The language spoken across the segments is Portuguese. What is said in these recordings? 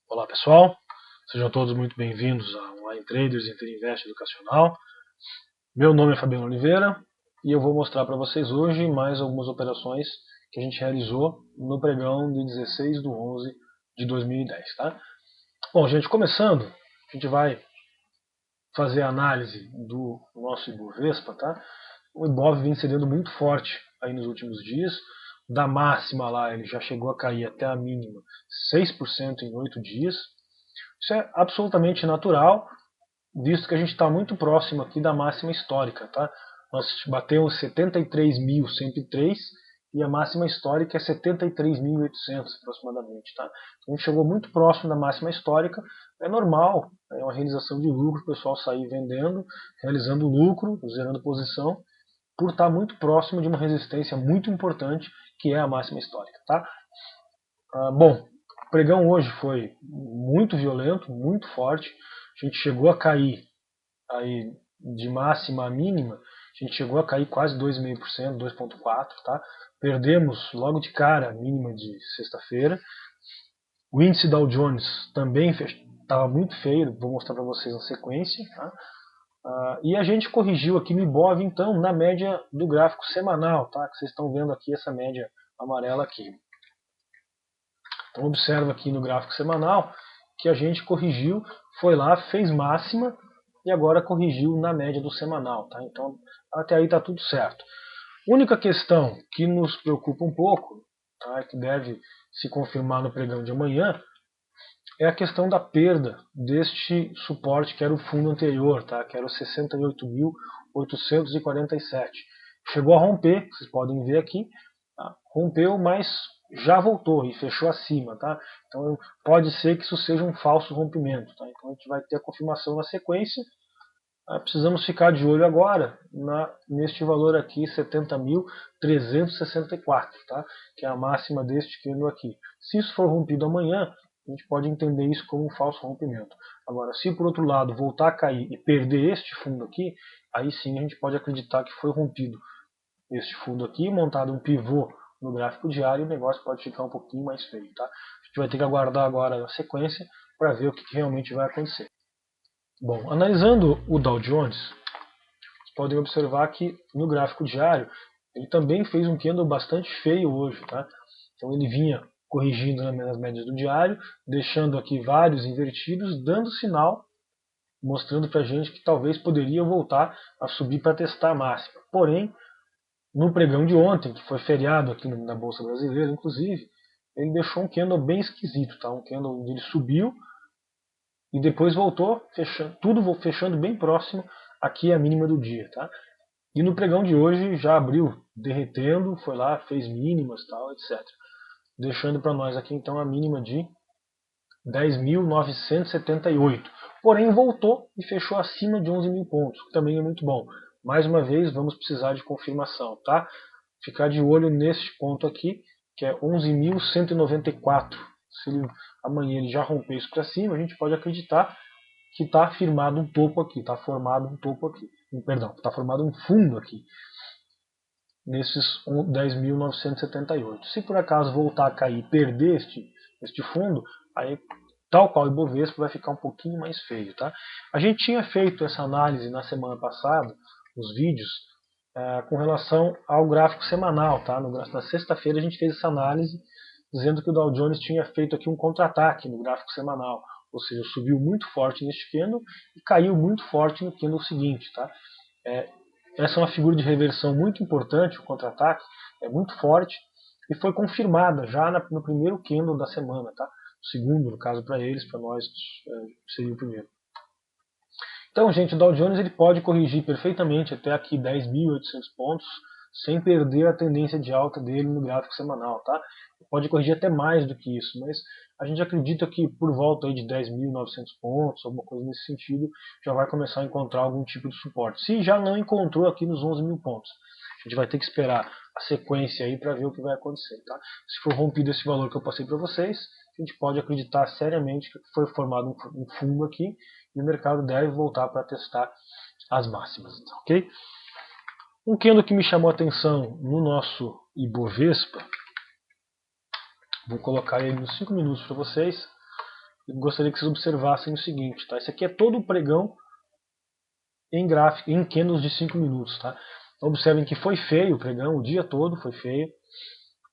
Olá pessoal, sejam todos muito bem-vindos ao Online Traders Interinvest Educacional. Meu nome é Fabiano Oliveira e eu vou mostrar para vocês hoje mais algumas operações que a gente realizou no pregão de 16 de 11 de 2010. Tá? Bom, gente, começando, a gente vai fazer a análise do nosso Ibovespa. Tá? O Ibov vem cedendo muito forte aí nos últimos dias. Da máxima lá, ele já chegou a cair até a mínima 6% em 8 dias. Isso é absolutamente natural, visto que a gente está muito próximo aqui da máxima histórica. Tá? Nós batemos 73.103 e a máxima histórica é 73.800 aproximadamente. Tá? Então a gente chegou muito próximo da máxima histórica, é normal, é uma realização de lucro, o pessoal sair vendendo, realizando lucro, zerando posição, por estar muito próximo de uma resistência muito importante, que é a máxima histórica. Tá? Bom, o pregão hoje foi muito violento, muito forte. A gente chegou a cair aí de máxima a mínima, a gente chegou a cair quase 2,5%, 2,4%, tá? Perdemos logo de cara a mínima de sexta-feira. O índice Dow Jones também estava muito feio, vou mostrar para vocês na sequência, tá? E a gente corrigiu aqui no Ibov, então, na média do gráfico semanal, tá? Que vocês estão vendo aqui essa média amarela aqui. Então observa aqui no gráfico semanal que a gente corrigiu, foi lá, fez máxima e agora corrigiu na média do semanal. Tá? Então até aí está tudo certo. Única questão que nos preocupa um pouco, tá, que deve se confirmar no pregão de amanhã, é a questão da perda deste suporte que era o fundo anterior, tá, que era o 68.847. Chegou a romper, vocês podem ver aqui, tá, rompeu, mas já voltou e fechou acima. Tá? Então pode ser que isso seja um falso rompimento. Tá? Então a gente vai ter a confirmação na sequência. Precisamos ficar de olho agora neste valor aqui, 70.364, tá? Que é a máxima deste candle aqui. Se isso for rompido amanhã, a gente pode entender isso como um falso rompimento. Agora, se por outro lado voltar a cair e perder este fundo aqui, aí sim a gente pode acreditar que foi rompido este fundo aqui, montado um pivô no gráfico diário, e o negócio pode ficar um pouquinho mais feio. Tá? A gente vai ter que aguardar agora a sequência para ver o que realmente vai acontecer. Bom, analisando o Dow Jones, vocês podem observar que no gráfico diário ele também fez um candle bastante feio hoje. Tá? Então ele vinha corrigindo nas médias do diário, deixando aqui vários invertidos, dando sinal, mostrando para a gente que talvez poderia voltar a subir para testar a máxima. Porém, no pregão de ontem, que foi feriado aqui na Bolsa Brasileira, inclusive, ele deixou um candle bem esquisito. Tá? Um candle onde ele subiu e depois voltou, tudo fechando bem próximo aqui à mínima do dia. Tá? E no pregão de hoje já abriu derretendo, foi lá, fez mínimas, tal, etc. Deixando para nós aqui então a mínima de 10.978. Porém voltou e fechou acima de 11.000 pontos, que também é muito bom. Mais uma vez vamos precisar de confirmação, tá? Ficar de olho neste ponto aqui, que é 11.194. Se amanhã ele já romper isso para cima, a gente pode acreditar que está firmado um topo aqui, está formado um topo aqui. Perdão, está formado um fundo aqui, nesses 10.978. Se por acaso voltar a cair e perder este fundo, aí tal qual o Ibovespa vai ficar um pouquinho mais feio. Tá? A gente tinha feito essa análise na semana passada, nos vídeos, com relação ao gráfico semanal. Tá? Na sexta-feira a gente fez essa análise dizendo que o Dow Jones tinha feito aqui um contra-ataque no gráfico semanal, ou seja, subiu muito forte neste candle e caiu muito forte no candle seguinte. Tá? Essa é uma figura de reversão muito importante, o contra-ataque é muito forte e foi confirmada já no primeiro candle da semana. Tá? O segundo, no caso para eles, para nós seria o primeiro. Então, gente, o Dow Jones ele pode corrigir perfeitamente até aqui 10.800 pontos, sem perder a tendência de alta dele no gráfico semanal. Tá? Pode corrigir até mais do que isso, mas a gente acredita que por volta aí de 10.900 pontos, alguma coisa nesse sentido, já vai começar a encontrar algum tipo de suporte. Se já não encontrou aqui nos 11.000 pontos, a gente vai ter que esperar a sequência aí para ver o que vai acontecer. Tá? Se for rompido esse valor que eu passei para vocês, a gente pode acreditar seriamente que foi formado um fundo aqui e o mercado deve voltar para testar as máximas. Ok? Um candle que me chamou a atenção no nosso Ibovespa, vou colocar ele nos 5 minutos para vocês, eu gostaria que vocês observassem o seguinte, tá? Esse aqui é todo o pregão em gráfico, em candles de 5 minutos, tá? Então, observem que foi feio o pregão, o dia todo foi feio,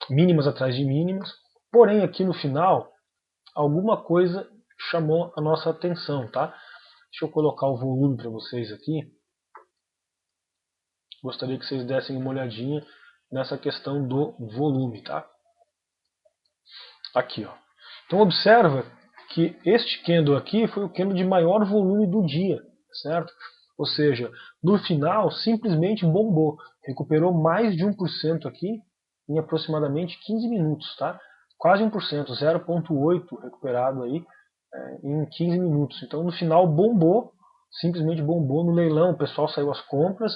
mínimas atrás de mínimas, porém aqui no final, alguma coisa chamou a nossa atenção, tá? Deixa eu colocar o volume para vocês aqui. Gostaria que vocês dessem uma olhadinha nessa questão do volume, tá? Aqui, ó. Então observa que este candle aqui foi o candle de maior volume do dia, certo? Ou seja, no final simplesmente bombou, recuperou mais de 1% aqui em aproximadamente 15 minutos, tá? Quase 1%, 0,8 recuperado aí em 15 minutos. Então no final bombou, simplesmente bombou no leilão, o pessoal saiu às compras,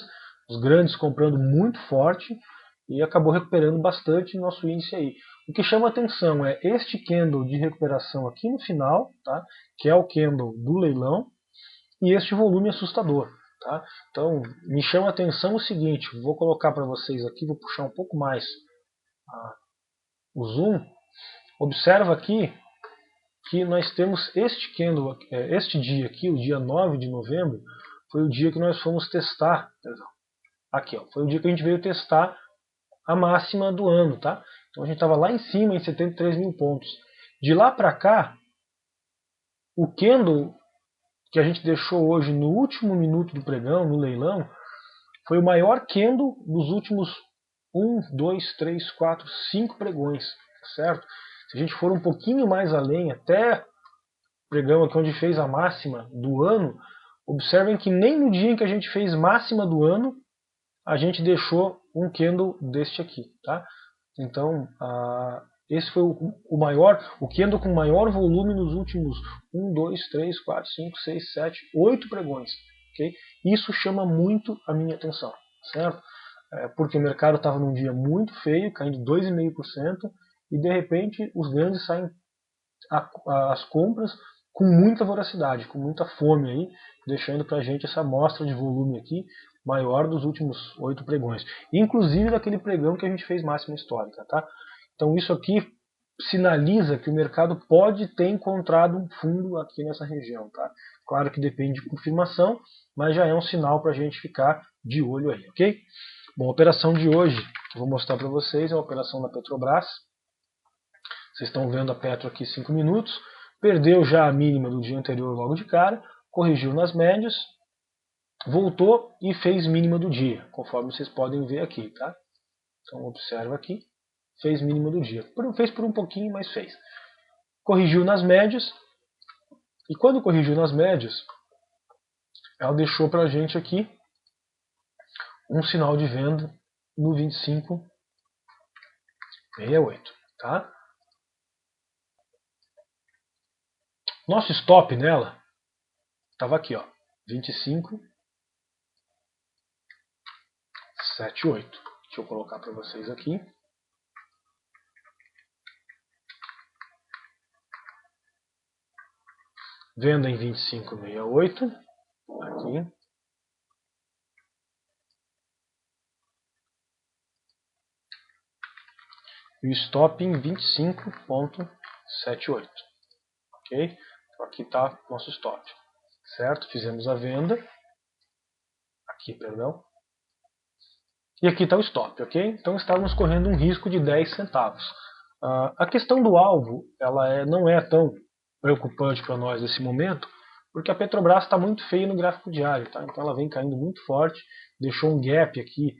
os grandes comprando muito forte e acabou recuperando bastante nosso índice aí. O que chama atenção é este candle de recuperação aqui no final, tá? Que é o candle do leilão, e este volume assustador. Tá? Então, me chama a atenção o seguinte, vou colocar para vocês aqui, vou puxar um pouco mais o zoom. Observa aqui que nós temos este candle, este dia aqui, o dia 9 de novembro, foi o dia que nós fomos testar, aqui, ó, foi o dia que a gente veio testar a máxima do ano, tá? Então a gente estava lá em cima, em 73 mil pontos. De lá para cá, o candle que a gente deixou hoje no último minuto do pregão, no leilão, foi o maior candle dos últimos 1, 2, 3, 4, 5 pregões, certo? Se a gente for um pouquinho mais além, até o pregão aqui onde fez a máxima do ano, observem que nem no dia em que a gente fez máxima do ano, a gente deixou um candle deste aqui, tá? Então, esse foi o maior, o candle com maior volume nos últimos 1, 2, 3, 4, 5, 6, 7, 8 pregões. Okay? Isso chama muito a minha atenção, certo? Porque o mercado estava num dia muito feio, caindo 2,5%, e de repente os grandes saem às compras com muita voracidade, com muita fome aí, deixando para a gente essa amostra de volume aqui maior dos últimos 8 pregões, inclusive daquele pregão que a gente fez máxima histórica, tá? Então isso aqui sinaliza que o mercado pode ter encontrado um fundo aqui nessa região, tá? Claro que depende de confirmação, mas já é um sinal para a gente ficar de olho aí, ok? Bom, a operação de hoje que eu vou mostrar para vocês é a operação da Petrobras. Vocês estão vendo a Petro aqui 5 minutos, perdeu já a mínima do dia anterior logo de cara, corrigiu nas médias, voltou e fez mínima do dia, conforme vocês podem ver aqui, tá? Então observa aqui, fez mínima do dia. Fez por um pouquinho, mas fez. Corrigiu nas médias, e quando corrigiu nas médias, ela deixou pra gente aqui um sinal de venda no 25,68, tá? Nosso stop nela estava aqui, ó, 25,78. Deixa eu colocar para vocês aqui. Venda em 25,68. Aqui. E o stop em 25,78. Ok? Então aqui está nosso stop. Certo? Fizemos a venda. Aqui, perdão. E aqui está o stop, ok? Então estávamos correndo um risco de 10 centavos. A questão do alvo ela não é tão preocupante para nós nesse momento, porque a Petrobras está muito feia no gráfico diário, tá? Então ela vem caindo muito forte, deixou um gap aqui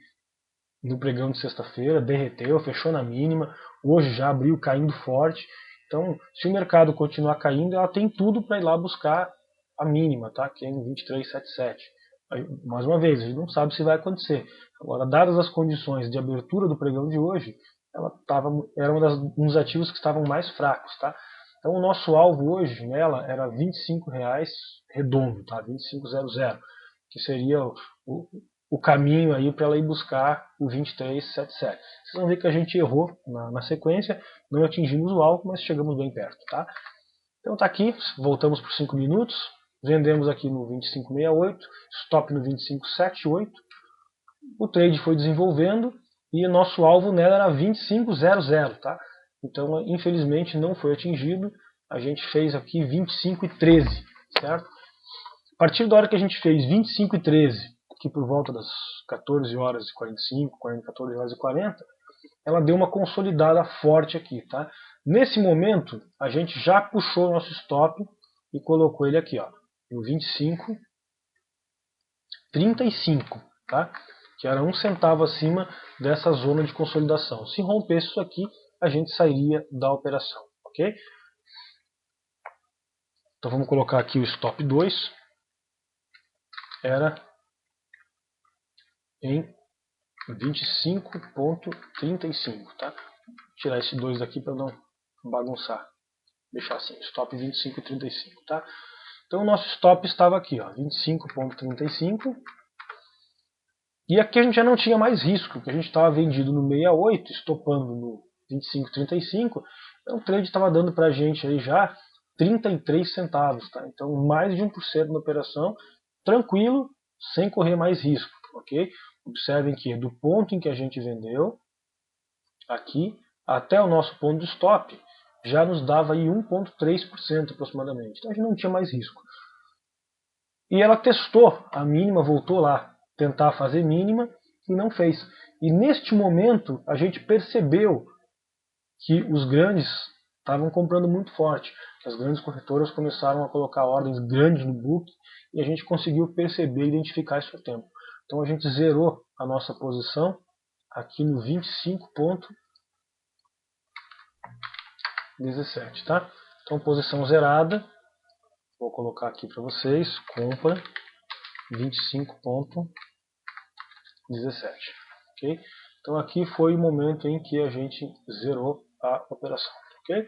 no pregão de sexta-feira, derreteu, fechou na mínima, hoje já abriu caindo forte. Então, se o mercado continuar caindo, ela tem tudo para ir lá buscar a mínima, tá? Que é em 23,77. Mais uma vez, a gente não sabe se vai acontecer. Agora, dadas as condições de abertura do pregão de hoje, ela era um dos ativos que estavam mais fracos, tá? Então o nosso alvo hoje nela era R$25 redondo, tá? 25,00, que seria o caminho aí para ela ir buscar o 23,77. Vocês vão ver que a gente errou na sequência, não atingimos o alvo, mas chegamos bem perto, tá? Então tá aqui, voltamos por 5 minutos, vendemos aqui no 25,68, stop no 25,78, o trade foi desenvolvendo e o nosso alvo nela era 25,00, tá? Então infelizmente não foi atingido, a gente fez aqui 25,13, certo? A partir da hora que a gente fez 25,13, aqui por volta das 14 horas e 45, 14 horas e 40, ela deu uma consolidada forte aqui, tá? Nesse momento, a gente já puxou o nosso stop e colocou ele aqui, ó, no 25,35, tá? Que era 1 centavo acima dessa zona de consolidação. Se rompesse isso aqui, a gente sairia da operação, ok? Então vamos colocar aqui o stop 2, era em 25,35, tá? Vou tirar esse 2 daqui para não bagunçar. Deixar assim, stop 25,35, tá? Então o nosso stop estava aqui, ó, 25,35. E aqui a gente já não tinha mais risco, porque a gente estava vendido no 68, estopando no 25,35. Então o trade estava dando para a gente aí já 33 centavos, tá? Então mais de 1% na operação, tranquilo, sem correr mais risco, ok? Observem que do ponto em que a gente vendeu, aqui, até o nosso ponto de stop, já nos dava aí 1,3% aproximadamente. Então a gente não tinha mais risco. E ela testou a mínima, voltou lá, tentar fazer mínima, e não fez. E neste momento a gente percebeu que os grandes estavam comprando muito forte. As grandes corretoras começaram a colocar ordens grandes no book e a gente conseguiu perceber e identificar isso a tempo. Então a gente zerou a nossa posição aqui no 25,17, tá? Então posição zerada, vou colocar aqui para vocês, compra 25,17, ok? Então aqui foi o momento em que a gente zerou a operação, ok?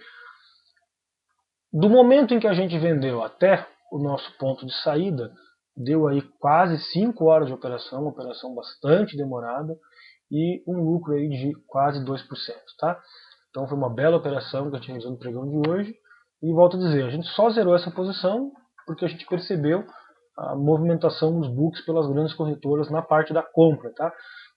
Do momento em que a gente vendeu até o nosso ponto de saída, deu aí quase 5 horas de operação, uma operação bastante demorada, e um lucro aí de quase 2%, tá? Então foi uma bela operação que a gente realizou no pregão de hoje, e volto a dizer, a gente só zerou essa posição porque a gente percebeu a movimentação dos books pelas grandes corretoras na parte da compra, tá?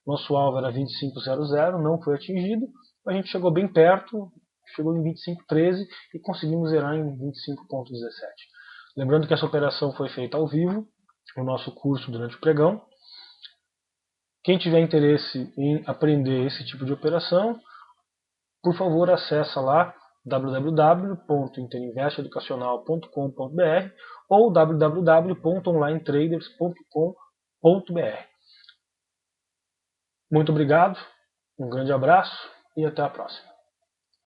Nosso alvo era 25,00, não foi atingido, a gente chegou bem perto, chegou em 25,13 e conseguimos zerar em 25,17. Lembrando que essa operação foi feita ao vivo, no nosso curso durante o pregão. Quem tiver interesse em aprender esse tipo de operação, por favor, acessa lá www.interinvesteeducacional.com.br ou www.onlinetraders.com.br. Muito obrigado, um grande abraço e até a próxima.